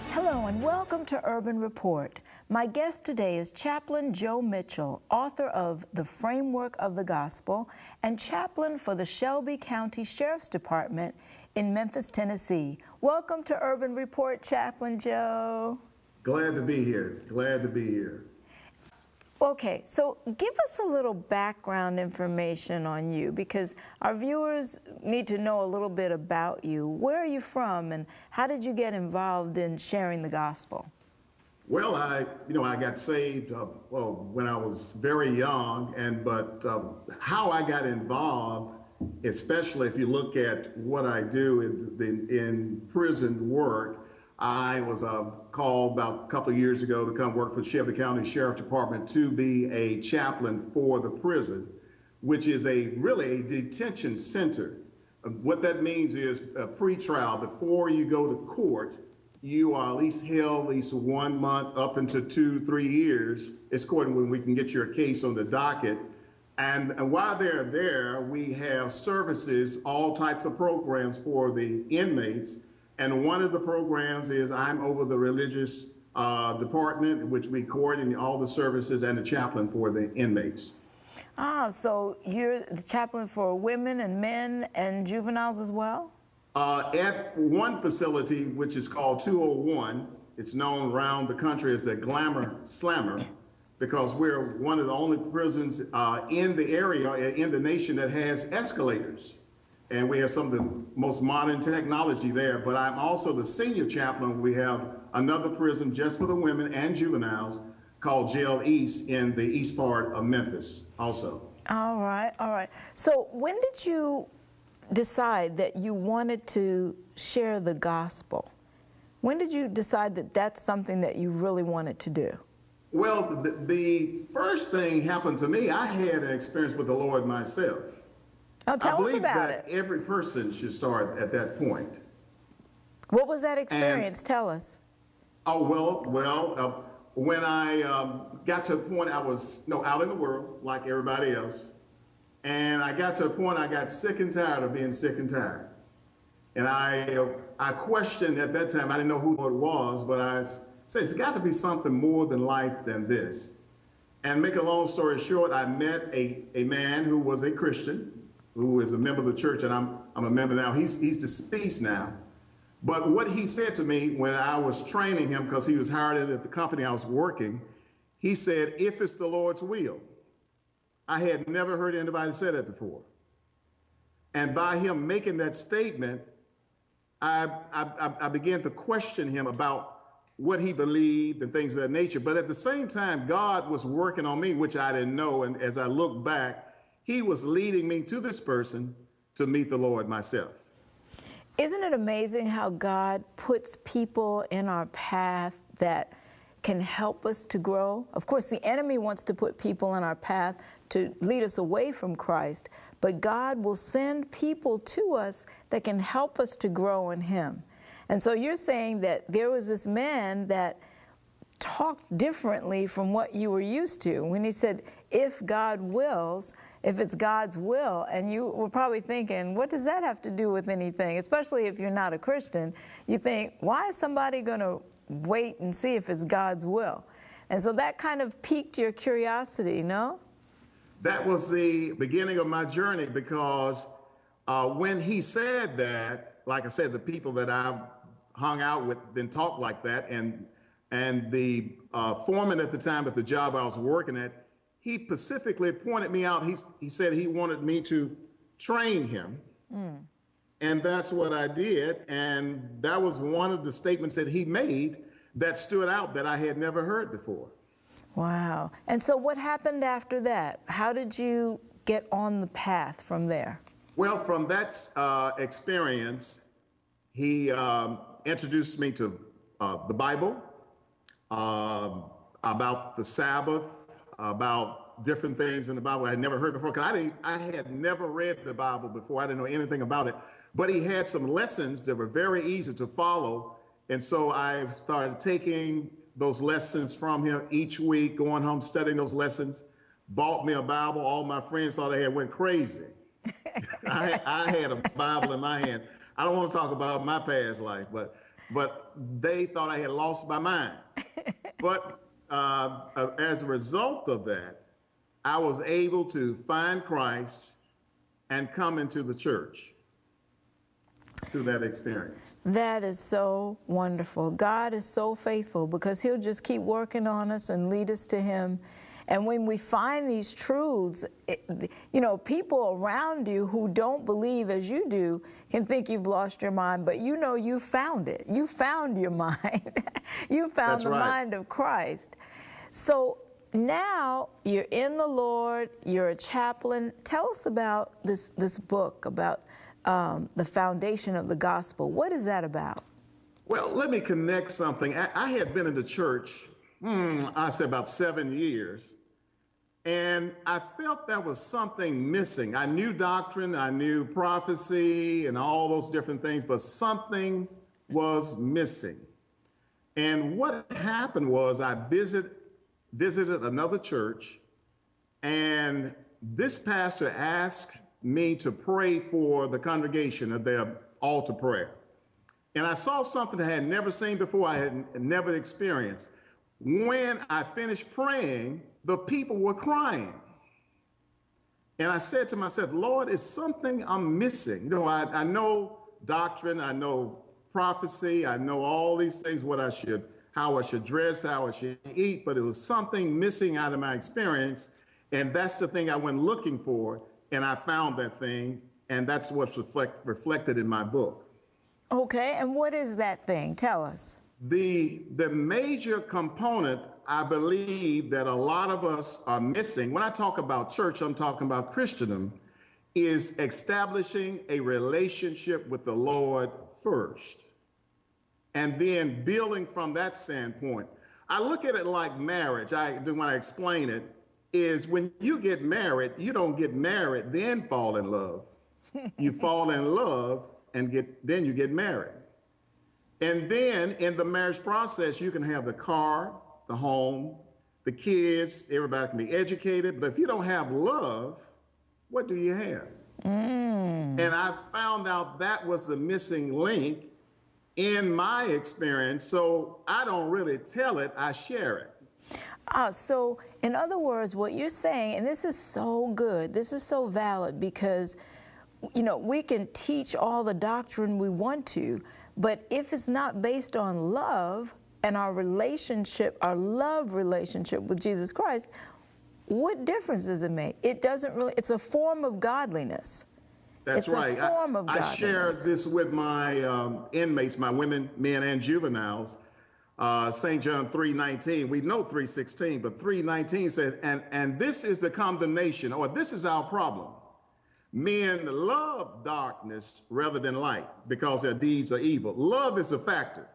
Hello and welcome to Urban Report. My guest today is Chaplain Joe Mitchell, author of The Framework of the Gospel and chaplain for the Shelby County Sheriff's Department in Memphis, Tennessee. Welcome to Urban Report, Chaplain Joe. Glad to be here. Glad to be here. Okay, so give us a little background information on you because our viewers need to know a little bit about you. Where are you from and how did you get involved in sharing the gospel? Well, I got saved when I was very young, but how I got involved, especially if you look at what I do in prison work, I was called about a couple of years ago to come work for the Shelby County Sheriff Department to be a chaplain for the prison, which is really a detention center. What that means is a pretrial. Before you go to court, you are at least held at least 1 month up into 2-3 years. It's according when we can get your case on the docket. And while they're there, we have services, all types of programs for the inmates. And one of the programs is I'm over the religious department, which we coordinate all the services and the chaplain for the inmates. Ah, so you're the chaplain for women and men and juveniles as well? At one facility, which is called 201, it's known around the country as the Glamour Slammer, because we're one of the only prisons in the area, in the nation, that has escalators. And we have some of the most modern technology there, but I'm also the senior chaplain. We have another prison just for the women and juveniles called Jail East in the east part of Memphis also. All right, all right. So when did you decide that you wanted to share the gospel? When did you decide that that's something that you really wanted to do? Well, the first thing happened to me, I had an experience with the Lord myself. Oh, tell us about it. I believe that every person should start at that point. What was that experience? Tell us. Oh, well, when I got to a point, I was out in the world like everybody else. And I got to a point I got sick and tired of being sick and tired. And I questioned at that time, I didn't know who it was, but I said, it's got to be something more than life than this. And make a long story short, I met a man who was a Christian, who is a member of the church, and I'm a member now. He's deceased now. But what he said to me when I was training him, because he was hired at the company I was working, he said, if it's the Lord's will. I had never heard anybody say that before. And by him making that statement, I began to question him about what he believed and things of that nature. But at the same time, God was working on me, which I didn't know. And as I look back, he was leading me to this person to meet the Lord myself. Isn't it amazing how God puts people in our path that can help us to grow? Of course, the enemy wants to put people in our path to lead us away from Christ, but God will send people to us that can help us to grow in Him. And so you're saying that there was this man that talked differently from what you were used to when he said, if God wills, if it's God's will, and you were probably thinking, what does that have to do with anything? Especially if you're not a Christian, you think, why is somebody going to wait and see if it's God's will? And so that kind of piqued your curiosity, no? That was the beginning of my journey, because when he said that, like I said, the people that I hung out with didn't talk like that, and the foreman at the time at the job I was working at, he specifically pointed me out. He said he wanted me to train him. And that's what I did. And that was one of the statements that he made that stood out that I had never heard before. Wow. And so what happened after that? How did you get on the path from there? Well, from that experience, he introduced me to the Bible, about the Sabbath, about different things in the Bible I had never heard before, because I had never read the Bible before. I didn't know anything about it. But he had some lessons that were very easy to follow. And so I started taking those lessons from him each week, going home, studying those lessons. bought me a Bible. All my friends thought I had went crazy. I had a Bible in my hand. I don't want to talk about my past life, but they thought I had lost my mind. But as a result of that, I was able to find Christ and come into the church through that experience. That is so wonderful. God is so faithful because he'll just keep working on us and lead us to him. And when we find these truths, people around you who don't believe as you do can think you've lost your mind, but you found it. You found your mind. You found That's the right. mind of Christ. So now you're in the Lord, you're a chaplain. Tell us about this book, about the foundation of the gospel. What is that about? Well, let me connect something. I had been in the church, I say about 7 years, and I felt there was something missing. I knew doctrine, I knew prophecy and all those different things, but something was missing. And what happened was I visited another church, and this pastor asked me to pray for the congregation at their altar prayer. And I saw something I had never seen before, I had never experienced. When I finished praying, the people were crying. And I said to myself, Lord, it's something I'm missing. I know doctrine, I know prophecy, I know all these things, how I should dress, how I should eat, but it was something missing out of my experience. And that's the thing I went looking for, and I found that thing, and that's what's reflected in my book. Okay, and what is that thing? Tell us. The major component, I believe, that a lot of us are missing, when I talk about church, I'm talking about Christendom, is establishing a relationship with the Lord first, and then building from that standpoint. I look at it like marriage. When I explain it, is when you get married, you don't get married, then fall in love. You fall in love and then you get married. And then in the marriage process, you can have the car, the home, the kids, everybody can be educated. But if you don't have love, what do you have? And I found out that was the missing link in my experience. So I don't really tell it, I share it. So in other words, what you're saying, and this is so good, this is so valid, because we can teach all the doctrine we want to, but if it's not based on love and our love relationship with Jesus Christ, what difference does it make? It doesn't really, it's a form of godliness. That's right. It's a form of godliness. I share this with my inmates, my women, men, and juveniles. St. John 3:19, we know 3:16, but 3:19 says, and this is the condemnation, or this is our problem. Men love darkness rather than light because their deeds are evil. Love is a factor.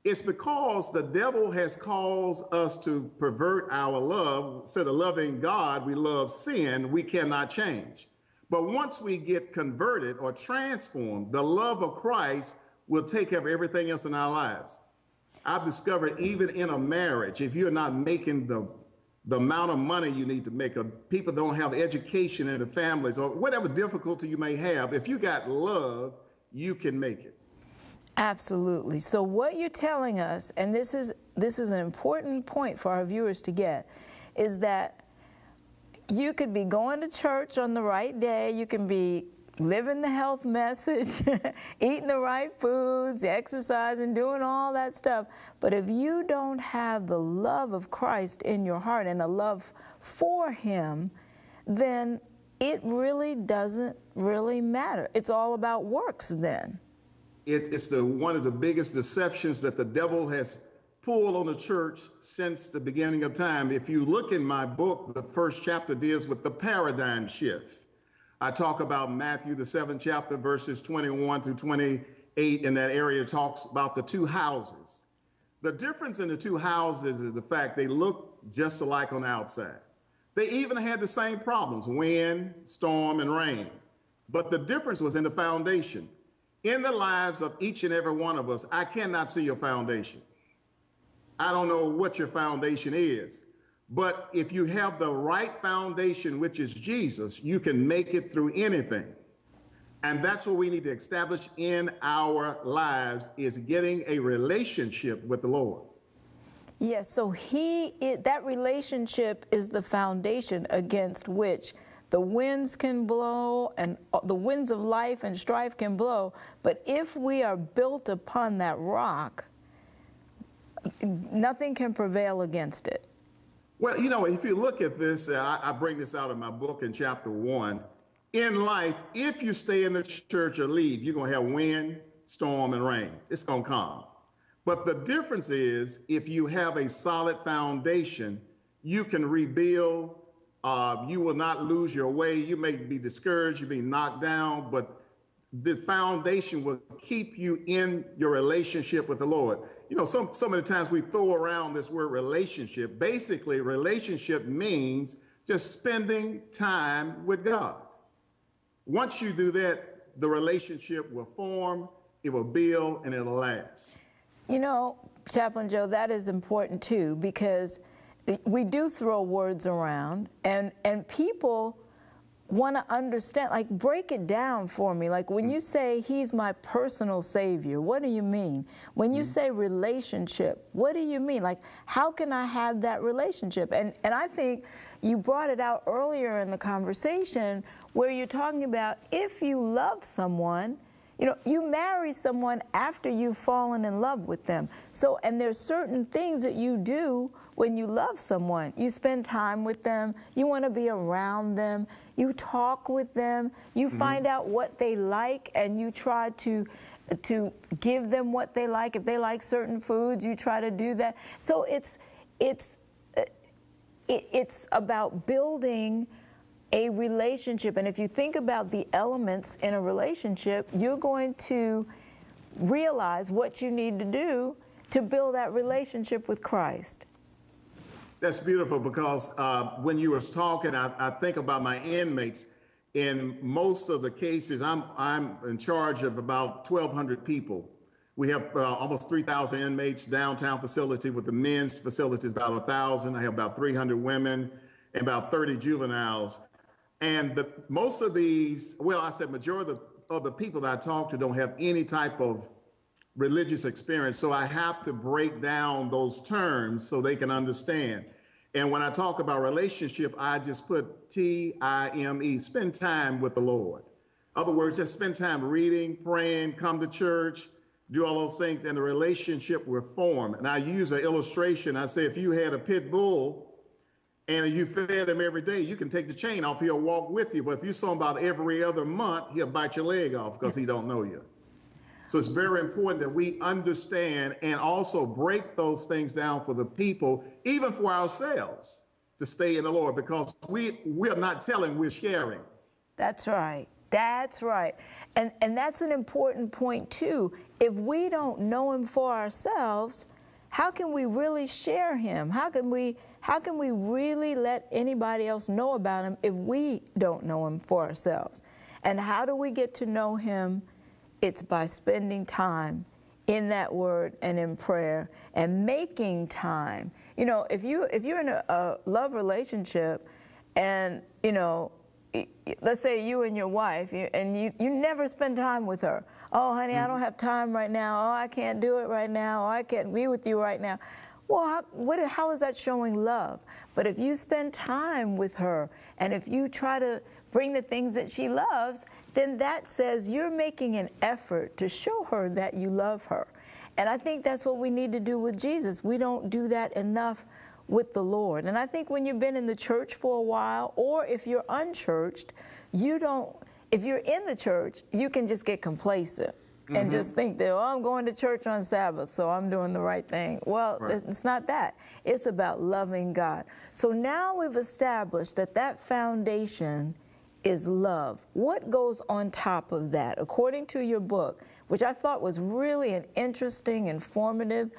It's because the devil has caused us to pervert our love. Instead of loving God, we love sin. We cannot change. But once we get converted or transformed, the love of Christ will take care of everything else in our lives. I've discovered even in a marriage, if you're not making the amount of money you need to make, or people don't have education in the families, or whatever difficulty you may have, if you got love, you can make it. Absolutely. So what you're telling us, and this is an important point for our viewers to get, is that you could be going to church on the right day, you can be living the health message, eating the right foods, exercising, doing all that stuff. But if you don't have the love of Christ in your heart and a love for him, then it really doesn't really matter. It's all about works then. It's one of the biggest deceptions that the devil has pulled on the church since the beginning of time. If you look in my book, the first chapter deals with the paradigm shift. I talk about Matthew, the 7th chapter, verses 21 through 28. In that area, talks about the two houses. The difference in the two houses is the fact they look just alike on the outside. They even had the same problems, wind, storm, and rain. But the difference was in the foundation. In the lives of each and every one of us, I cannot see your foundation. I don't know what your foundation is, But if you have the right foundation, which is Jesus, you can make it through anything. And that's what we need to establish in our lives, is getting a relationship with the Lord. Yes, so that relationship is the foundation against which the winds can blow and the winds of life and strife can blow. But if we are built upon that rock, nothing can prevail against it. Well, you know, if you look at this, I bring this out in my book in chapter 1. In life, if you stay in the church or leave, you're going to have wind, storm, and rain. It's going to come. But the difference is, if you have a solid foundation, you can rebuild. You will not lose your way. You may be discouraged, you may be knocked down, but the foundation will keep you in your relationship with the Lord. You know, so many times we throw around this word relationship. Basically, relationship means just spending time with God. Once you do that, the relationship will form, it will build, and it'll last. You know, Chaplain Joe, that is important too, because we do throw words around, and people want to understand, like, break it down for me. Like, when you say he's my personal savior, what do you mean? When you say relationship, what do you mean? Like, how can I have that relationship? And I think you brought it out earlier in the conversation where you're talking about, if you love someone, you know, you marry someone after you've fallen in love with them. So, and there's certain things that you do when you love someone. You spend time with them, you want to be around them, you talk with them, you find out what they like, and you try to give them what they like. If they like certain foods, you try to do that. So it's about building a relationship. And if you think about the elements in a relationship, you're going to realize what you need to do to build that relationship with Christ. That's beautiful, because when you were talking, I think about my inmates. In most of the cases, I'm in charge of about 1,200 people. We have almost 3,000 inmates, downtown facility. With the men's facility is about 1,000. I have about 300 women and about 30 juveniles. And most of these, well, I said majority of the people that I talk to don't have any type of religious experience. So I have to break down those terms so they can understand. And when I talk about relationship, I just put T-I-M-E, spend time with the Lord. In other words, just spend time reading, praying, come to church, do all those things, and the relationship will form. And I use an illustration. I say, if you had a pit bull and you fed him every day, you can take the chain off, he'll walk with you. But if you saw him about every other month, he'll bite your leg off because he don't know you. So it's very important that we understand and also break those things down for the people, even for ourselves, to stay in the Lord, because we're not telling, we're sharing. That's right. That's right. And that's an important point too. If we don't know him for ourselves, how can we really share him? How can we really let anybody else know about him if we don't know him for ourselves? And how do we get to know him? It's by spending time in that word and in prayer and making time. You know, if you're in a love relationship, and, you know, let's say you and your wife, and you never spend time with her. Oh, honey, I don't have time right now. Oh, I can't do it right now. Oh, I can't be with you right now. Well, how is that showing love? But if you spend time with her, and if you try to bring the things that she loves, then that says you're making an effort to show her that you love her. And I think that's what we need to do with Jesus. We don't do that enough with the Lord. And I think when you've been in the church for a while, or if you're unchurched, if you're in the church, you can just get complacent and just think that, oh, I'm going to church on Sabbath, so I'm doing the right thing. Well, It's not that. It's about loving God. So now we've established that foundation is love. What goes on top of that? According to your book, which I thought was really an interesting, informative,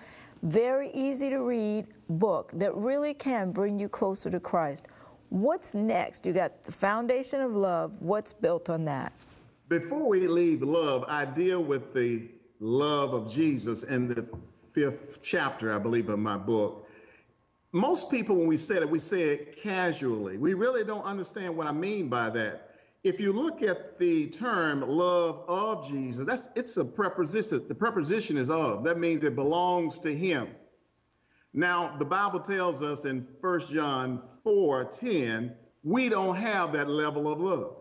very easy to read book that really can bring you closer to Christ. What's next? You got the foundation of love. What's built on that? Before we leave love, I deal with the love of Jesus in the 5th chapter, I believe, of my book. most people, when we say it casually. We really don't understand what I mean by that. If you look at the term love of Jesus, it's a preposition. The preposition is of. That means it belongs to him. Now, the Bible tells us in 1 John 4:10, we don't have that level of love.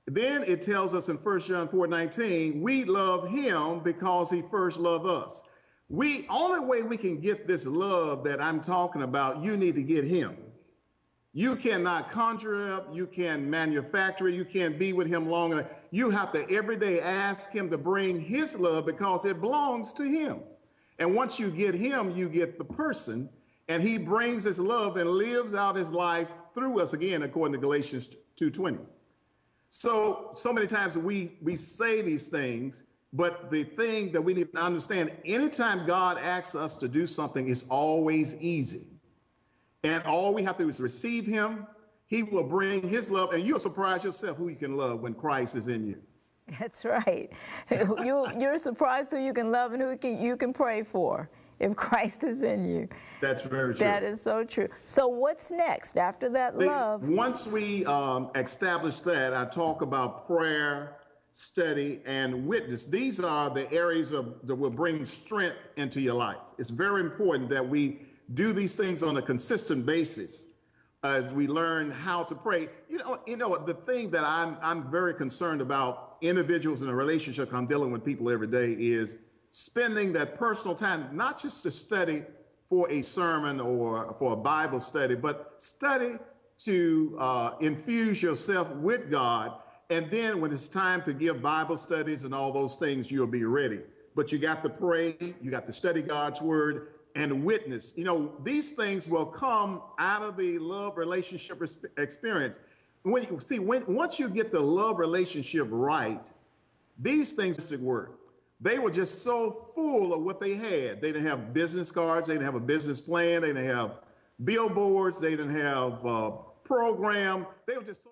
Then it tells us in 1 John 4:19, we love him because he first loved us. Only way we can get this love that I'm talking about, you need to get him. You cannot conjure it up. You can't manufacture it. You can't be with him long enough. You have to every day ask him to bring his love because it belongs to him. And once you get him, you get the person, and he brings his love and lives out his life through us, again, according to Galatians 2:20. So many times we say these things, but the thing that we need to understand, anytime God asks us to do something, it's always easy. And all we have to do is receive him. He will bring his love, and you'll surprise yourself who you can love when Christ is in you. That's right. You're surprised who you can love and who you can pray for if Christ is in you. That's very true. That is so true. So what's next after that love? Once we establish that, I talk about prayer, study, and witness. These are the areas that will bring strength into your life. It's very important that we do these things on a consistent basis as we learn how to pray. You know, the thing that I'm very concerned about individuals in a relationship, I'm dealing with people every day, is spending that personal time, not just to study for a sermon or for a Bible study, but study to infuse yourself with God. And then when it's time to give Bible studies and all those things, you'll be ready. But you got to pray, you got to study God's word, and witness. You know, these things will come out of the love relationship experience. Once you get the love relationship right, these things work. They were just so full of what they had. They didn't have business cards. They didn't have a business plan. They didn't have billboards. They didn't have a program. They were just so